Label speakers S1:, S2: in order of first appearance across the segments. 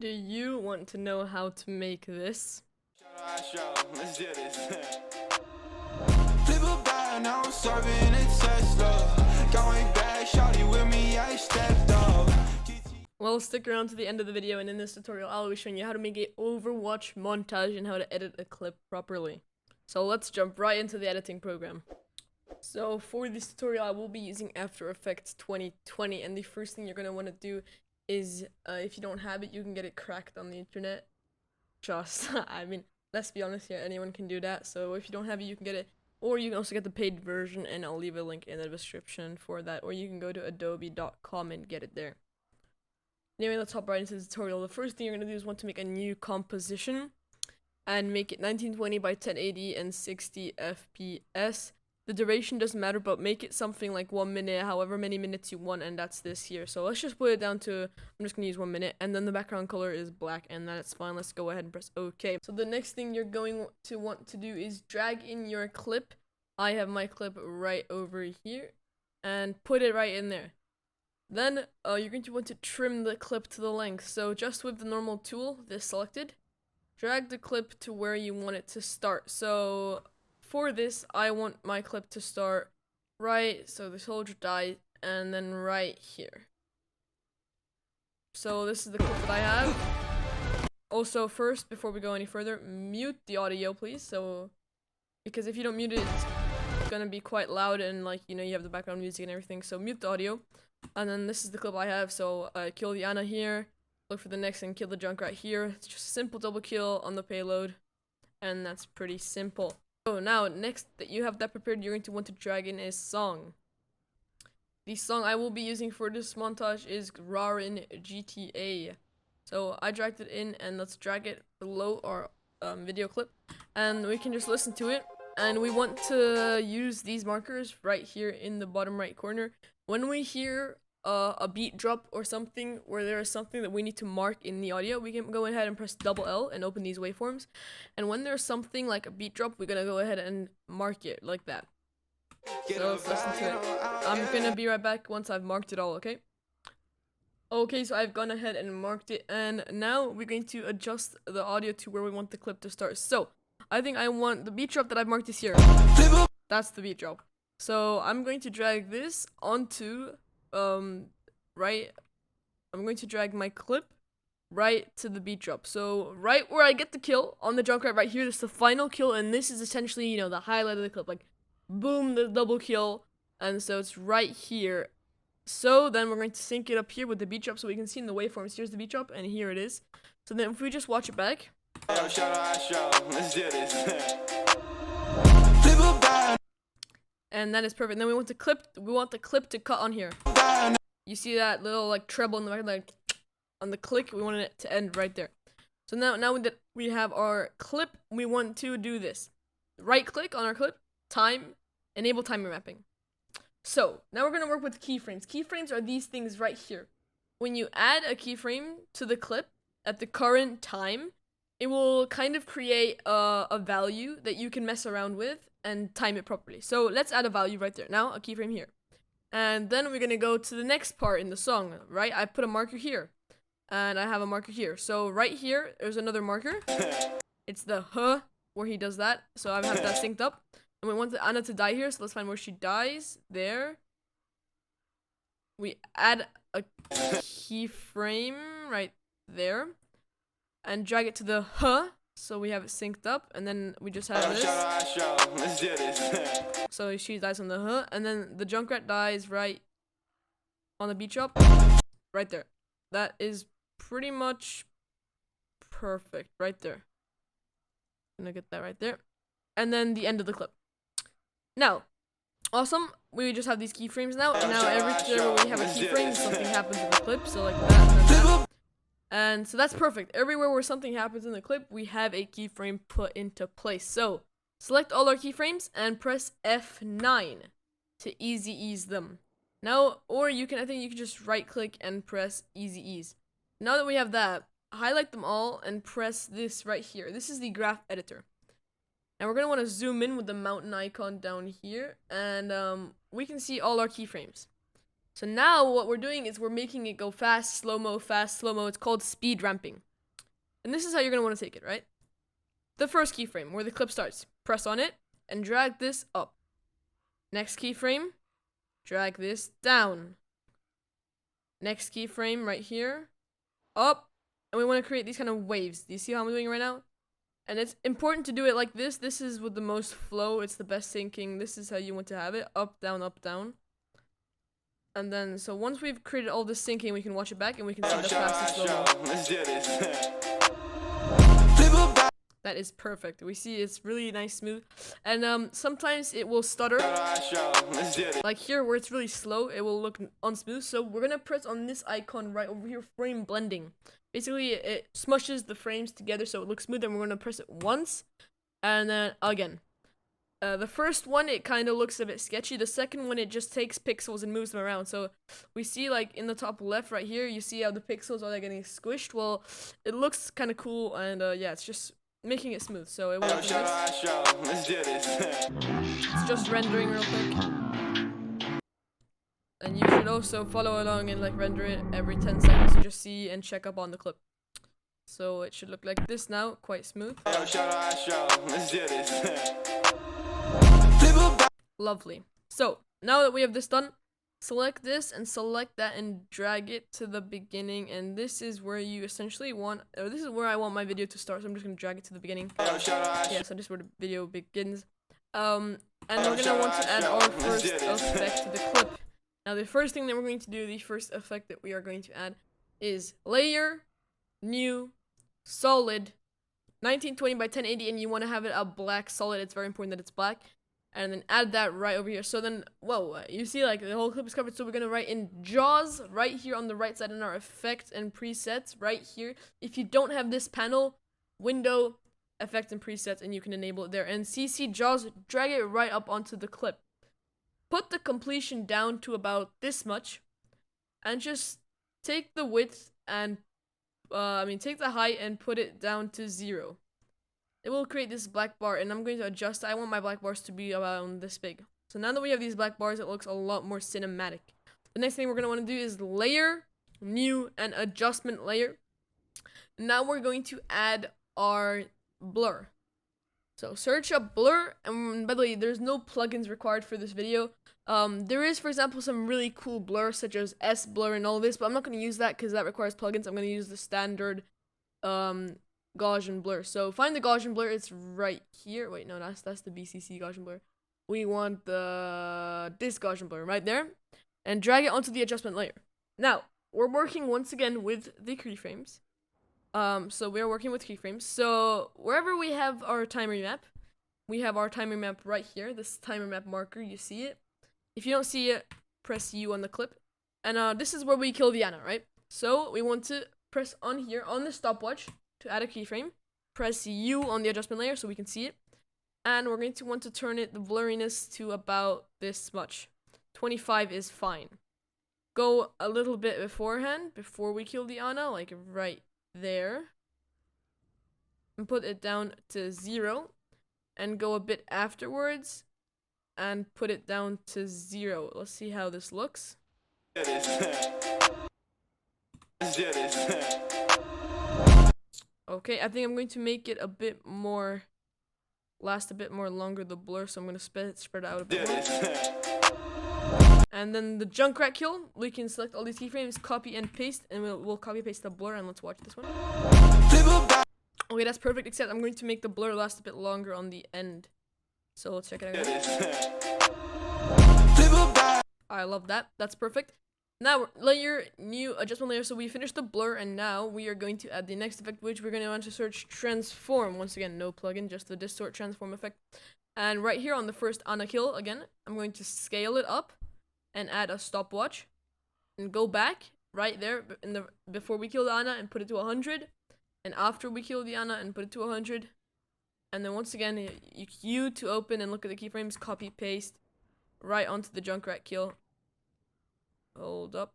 S1: Do you want to know how to make this?
S2: Let's do this. Flip a bag, now I'm serving a Tesla. Going back, shawty with me, I stepped up.
S1: Well, stick around to the end of the video, and in this tutorial I'll be showing you how to make an Overwatch montage and how to edit a clip properly. So let's jump right into the editing program. So for this tutorial I will be using After Effects 2020, and the first thing you're going to want to do is, if you don't have it, you can get it cracked on the internet. I mean, let's be honest here, anyone can do that. So if you don't have it, you can get it, or you can also get the paid version, and I'll leave a link in the description for that, or you can go to adobe.com and get it there. Anyway, let's hop right into the tutorial. The first thing you're going to do is want to make a new composition and make it 1920 by 1080 and 60 FPS. The duration doesn't matter, but make it something like 1 minute, however many minutes you want, and that's this here. So let's just put it down to, I'm just going to use 1 minute, and then the background color is black, and that's fine. Let's go ahead and press OK. So the next thing you're going to want to do is drag in your clip. I have my clip right over here, and put it right in there. Then you're going to want to trim the clip to the length. So just with the normal tool, this selected, drag the clip to where you want it to start. So for this, I want my clip to start right, so the soldier died, and then right here. So this is the clip that I have. Also, first, before we go any further, mute the audio, please. So, because if you don't mute it, it's gonna be quite loud, and like, you know, you have the background music and everything. So mute the audio. And then this is the clip I have. So kill the Ana here, look for the next and kill the Junkrat here. It's just a simple double kill on the payload, and that's pretty simple. So now, next that you have that prepared, you're going to want to drag in a song. The song I will be using for this montage is Rarin GTA. So I dragged it in, and let's drag it below our video clip, and we can just listen to it. And we want to use these markers right here in the bottom right corner. When we hear a beat drop or something, where there is something that we need to mark in the audio, we can go ahead and press double L and open these waveforms. And when there's something like a beat drop, we're gonna go ahead and mark it like that. So let's listen to it. I'm gonna be right back once I've marked it all, okay? Okay, so I've gone ahead and marked it, and now we're going to adjust the audio to where we want the clip to start. So I think I want the beat drop that I've marked this here. That's the beat drop. So I'm going to drag this onto right, I'm going to drag my clip right to the beat drop. So right where I get the kill on the Junkrat right here, this is the final kill, and this is essentially, you know, the highlight of the clip, like boom, the double kill. And so it's right here. So then we're going to sync it up here with the beat drop so we can see in the waveforms. Here's the beat drop, and here it is. So then if we just watch it back,
S2: Let's do this.
S1: and that is perfect. Then we want the clip to cut on here. You see that little like treble in the back, like on the click, we wanted it to end right there. So now that we have our clip, we want to do this. Right click on our clip, time, enable timer mapping. So now we're gonna work with keyframes. Keyframes are these things right here. When you add a keyframe to the clip at the current time, it will kind of create a value that you can mess around with and time it properly. So let's add a value right there. Now a keyframe here. And then we're gonna go to the next part in the song, right? I put a marker here, and I have a marker here. So right here, there's another marker. It's the huh, where he does that. So I have that synced up. And we want the Ana to die here, so let's find where she dies. There. We add a keyframe right there, and drag it to the huh, so we have it synced up, and then we just have this.
S2: Let's do this.
S1: So she dies on the huh, and then the Junkrat dies right on the beat drop, right there. That is pretty much perfect right there. I'm gonna get that right there, and then the end of the clip. Now, awesome. We just have these keyframes now, and now every time we have a keyframe, something happens in the clip. So like that, and then that. And so that's perfect. Everywhere where something happens in the clip, we have a keyframe put into place. So select all our keyframes and press F9 to easy ease them. Now, or you can, I think you can just right click and press easy ease. Now that we have that, highlight them all and press this right here. This is the graph editor. And we're going to want to zoom in with the mountain icon down here, and we can see all our keyframes. So now what we're doing is we're making it go fast, slow-mo, fast, slow-mo. It's called speed ramping. And this is how you're going to want to take it, right? The first keyframe, where the clip starts. Press on it, and drag this up. Next keyframe, drag this down. Next keyframe right here, up. And we want to create these kind of waves. Do you see how I'm doing it right now? And it's important to do it like this. This is with the most flow. It's the best syncing. This is how you want to have it. Up, down, up, down. And then, so once we've created all this syncing, we can watch it back and we can see the fastest slow-mo. That is perfect. We see it's really nice, smooth. And sometimes it will stutter. Like here, where it's really slow, it will look unsmooth. So we're going to press on this icon right over here, frame blending. Basically, it smushes the frames together so it looks smooth, and we're going to press it once, and then again. The first one, it kind of looks a bit sketchy. The second one, it just takes pixels and moves them around. So we see, like, in the top left right here, you see how the pixels are like getting squished. Well, it looks kind of cool, and yeah, it's just making it smooth. So it will do this. It's just rendering real quick. And you should also follow along and like render it every 10 seconds to just see and check up on the clip. So it should look like this now, quite smooth. Lovely. So now that we have this done, select this and select that and drag it to the beginning. And this is where you essentially want, or this is where I want my video to start. So I'm just gonna drag it to the beginning. Yeah, so this is where the video begins. And we're gonna want to add our first effect to the clip. Now the first thing that we're going to do, the first effect that we are going to add is layer, new, solid, 1920 by 1080, and you want to have it a black solid. It's very important that it's black. And then add that right over here. So then, whoa, you see like the whole clip is covered. So we're going to write in JAWS right here on the right side in our effect and presets right here. If you don't have this panel, window, effect and presets, and you can enable it there. And CC JAWS, drag it right up onto the clip. Put the completion down to about this much, and just take the width and, take the height and put it down to 0. It will create this black bar, and I'm going to adjust. I want my black bars to be around this big. So now that we have these black bars, it looks a lot more cinematic. The next thing we're going to want to do is layer, new, and adjustment layer. Now we're going to add our blur. So search up blur, and by the way, there's no plugins required for this video. There is, for example, some really cool blur such as S blur and all this, but I'm not going to use that because that requires plugins. I'm going to use the standard Gaussian blur. So find the Gaussian blur. It's right here. Wait, no, that's the BCC Gaussian blur. We want this Gaussian blur right there, and drag it onto the adjustment layer. Now we're working once again with the keyframes. So we are working with keyframes. So wherever we have our timer map, we have our timer map right here. This timer map marker, you see it. If you don't see it, press U on the clip. And this is where we kill the Ana, right? So we want to press on here on the stopwatch to add a keyframe. Press U on the adjustment layer so we can see it. And we're going to want to turn it, the blurriness, to about this much. 25 is fine. Go a little bit beforehand, before we kill the Ana, like right there, and put it down to 0, and go a bit afterwards and put it down to 0. Let's see how this looks. Okay, I think I'm going to make it a bit more, last a bit more longer, the blur, so I'm going to spread out a bit more. And then the Junkrat kill, we can select all these keyframes, copy and paste, and we'll copy paste the blur, and let's watch this one. Okay, that's perfect, except I'm going to make the blur last a bit longer on the end. So let's check it out. I love that. That's perfect. Now, layer, new, adjustment layer. So we finished the blur, and now we are going to add the next effect, which we're going to want to search transform. Once again, no plugin, just the distort transform effect. And right here on the first Ana kill, again, I'm going to scale it up and add a stopwatch, and go back right there in the before we kill the Ana and put it to 100, and after we kill the Ana and put it to 100. And then once again, U to open and look at the keyframes, copy paste right onto the Junkrat kill. Hold up,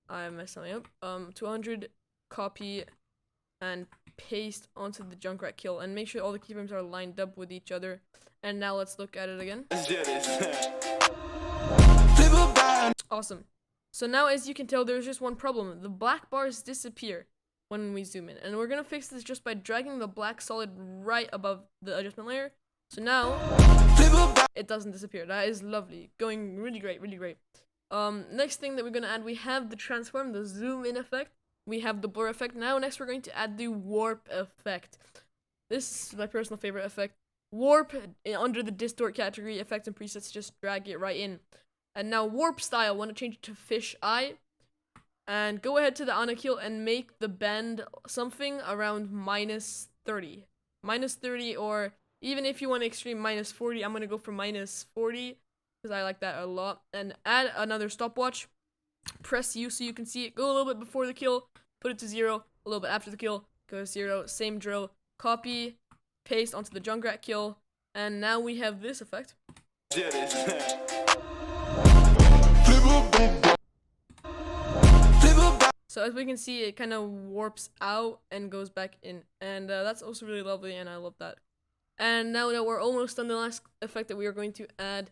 S1: I messed something up. 200, copy and paste onto the Junkrat kill, and make sure all the keyframes are lined up with each other. And now let's look at it again. Awesome. So now, as you can tell, there's just one problem. The black bars disappear. when we zoom in. And we're gonna fix this just by dragging the black solid right above the adjustment layer. So now it doesn't disappear. That is lovely. Going really great, really great. Next thing that we're gonna add, we have the transform, the zoom in effect. We have the blur effect. Now next we're going to add the warp effect. This is my personal favorite effect. Warp under the distort category, effects and presets, just drag it right in. And now warp style, want to change it to fish eye. And go ahead to the anakill and make the bend something around -30. -30, or even if you want extreme -40, I'm going to go for -40 because I like that a lot. And add another stopwatch. Press U so you can see it. Go a little bit before the kill, put it to 0. A little bit after the kill, go to 0. Same drill. Copy, paste onto the Junkrat kill. And now we have this effect. So as we can see, it kind of warps out and goes back in. And that's also really lovely, and I love that. And now that we're almost done, the last effect that we are going to add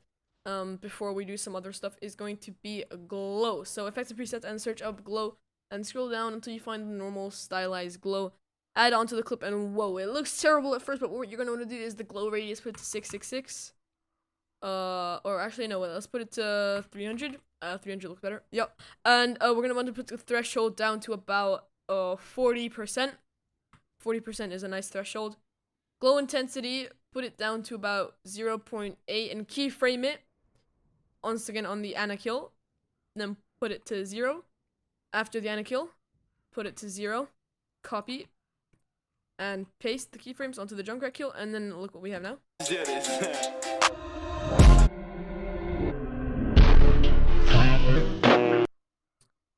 S1: before we do some other stuff is going to be a glow. So effects and presets, and search up glow and scroll down until you find the normal stylized glow. Add onto the clip, and whoa, it looks terrible at first, but what you're going to want to do is the glow radius, put it to 666. Or actually, no, let's put it to 300. 300 looks better. Yep. And we're going to want to put the threshold down to about 40%. 40% is a nice threshold. Glow intensity, put it down to about 0.8 and keyframe it once again on the anakill. Then put it to 0. After the anakill, put it to 0. Copy. And paste the keyframes onto the Junkrat kill, and then look what we have now.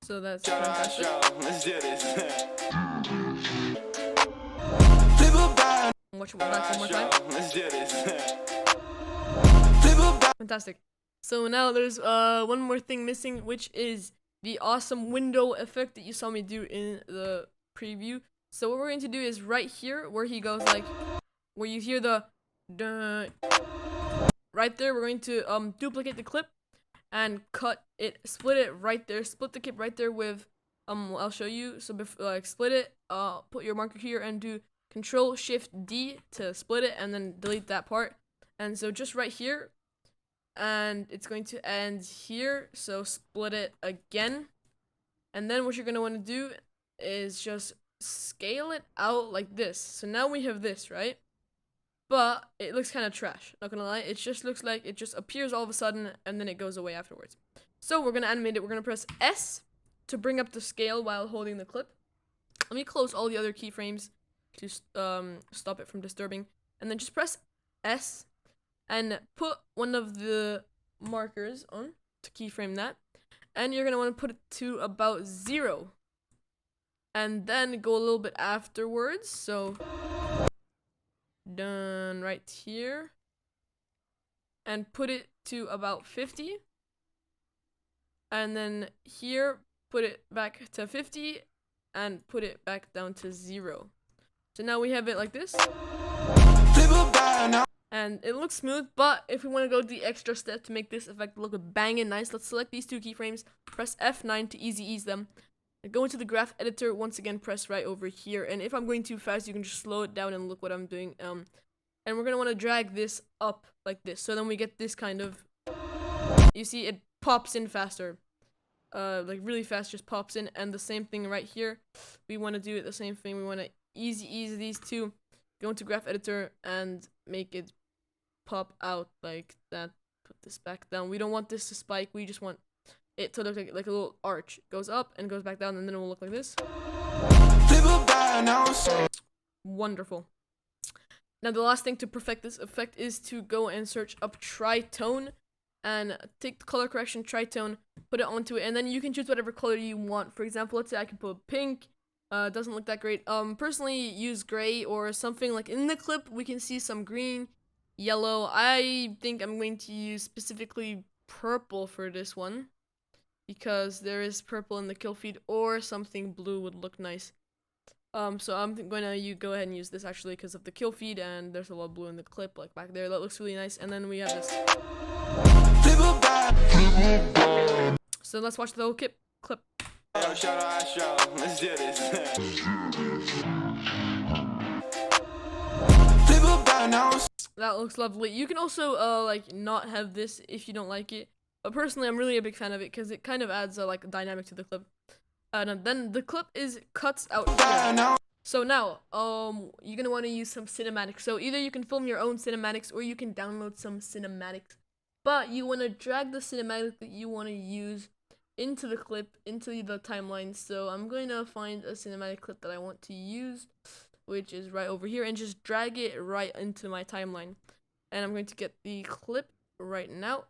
S1: So that's fantastic. Watch it back one more time. Fantastic. So now there's one more thing missing, which is the awesome window effect that you saw me do in the preview. So what we're going to do is right here where he goes like, where you hear the right there, we're going to duplicate the clip and cut it, split it right there, split the clip right there with I'll show you. So like split it, put your marker here and do Control Shift D to split it, and then delete that part. And so just right here, and it's going to end here, so split it again. And then what you're going to want to do is just scale it out like this. So now we have this, right? But it looks kind of trash, not gonna lie. It just looks like it just appears all of a sudden and then it goes away afterwards. So we're gonna animate it. We're gonna press S to bring up the scale while holding the clip. Let me close all the other keyframes to stop it from disturbing, and then just press S and put one of the markers on to keyframe that, and you're gonna want to put it to about 0, and then go a little bit afterwards. So done right here, and put it to about 50, and then here put it back to 50 and put it back down to 0. So now we have it like this, and it looks smooth. But if we want to go the extra step to make this effect look banging nice, let's select these two keyframes, press F9 to easy ease them, and go into the graph editor. Once again, press right over here, and if I'm going too fast, you can just slow it down and look what I'm doing. And we're gonna want to drag this up like this, so then we get this kind of, you see, it pops in faster, like really fast, just pops in. And the same thing right here, we want to do it the same thing. We want to easy ease these two, go into graph editor and make it pop out like that. Put this back down. We don't want this to spike, we just want it to look like a little arch. It goes up and goes back down, and then it will look like this. Wonderful. Now the last thing to perfect this effect is to go and search up tritone and take the color correction tritone, put it onto it, and then you can choose whatever color you want. For example, let's say I can put pink. Doesn't look that great. Personally use gray or something. Like in the clip we can see some green, yellow. I think I'm going to use specifically purple for this one, because there is purple in the kill feed, or something blue would look nice. So I'm going to go ahead and use this actually because of the kill feed, and there's a lot of blue in the clip like back there. That looks really nice. And then we have this. So let's watch the whole clip.
S2: Yo, shout out Astro. Let's do this. Flip about now.
S1: That looks lovely. You can also like not have this if you don't like it. But personally, I'm really a big fan of it because it kind of adds like a dynamic to the clip. And then the clip is cuts out here. So now, you're gonna want to use some cinematics. So either you can film your own cinematics or you can download some cinematics. But you want to drag the cinematic that you want to use into the clip, into the timeline. So I'm going to find a cinematic clip that I want to use, which is right over here, and just drag it right into my timeline. And I'm going to get the clip right now.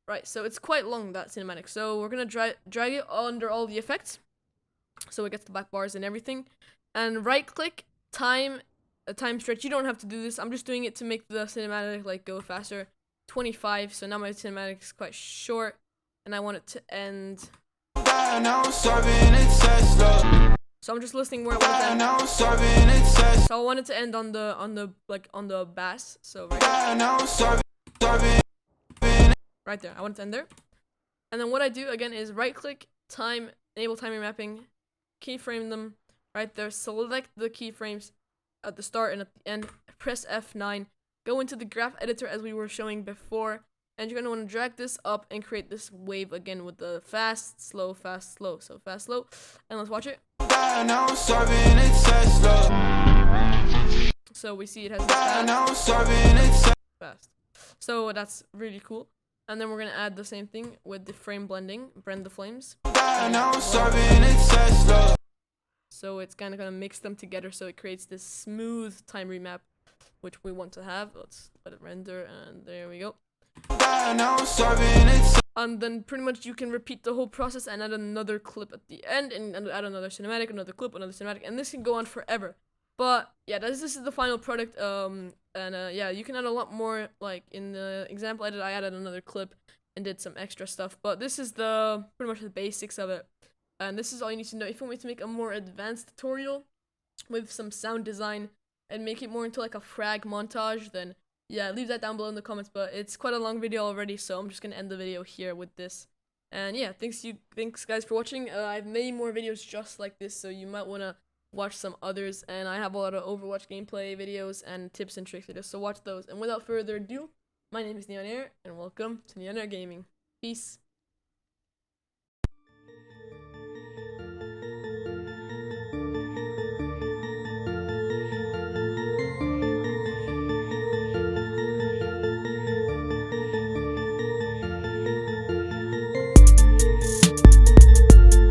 S1: Right, so it's quite long, that cinematic. So we're going to drag it under all the effects, so it gets the black bars and everything. And right click, time stretch. You don't have to do this. I'm just doing it to make the cinematic like go faster. 25. So now my cinematic is quite short, and I want it to end. So I'm just listing where it wants to end. So I want it to end on the bass. So right there. I want it to end there. And then what I do again is right click, time, enable timing mapping, keyframe them right there. Select the keyframes at the start and at the end. Press F9. Go into the graph editor as we were showing before, and you're going to want to drag this up and create this wave again with the fast, slow, fast, slow. So fast, slow, and let's watch it. So we see it has fast. So that's really cool. And then we're going to add the same thing with the frame blending, blend the flames. So it's kind of going to mix them together so it creates this smooth time remap, which we want to have. Let's let it render, and there we go. And then pretty much you can repeat the whole process and add another clip at the end, and add another cinematic, another clip, another cinematic, and this can go on forever. But yeah, this is the final product. Yeah, you can add a lot more. Like in the example I did, I added another clip and did some extra stuff. But this is pretty much the basics of it, and this is all you need to know. If you want me to make a more advanced tutorial with some sound design and make it more into like a frag montage, then yeah, leave that down below in the comments. But it's quite a long video already, so I'm just gonna end the video here with this. And yeah, thanks guys for watching. I've made more videos just like this, so you might wanna watch some others. And I have a lot of Overwatch gameplay videos and tips and tricks videos, so watch those. And without further ado, my name is NeonAir, and welcome to NeonAirGaming. Peace.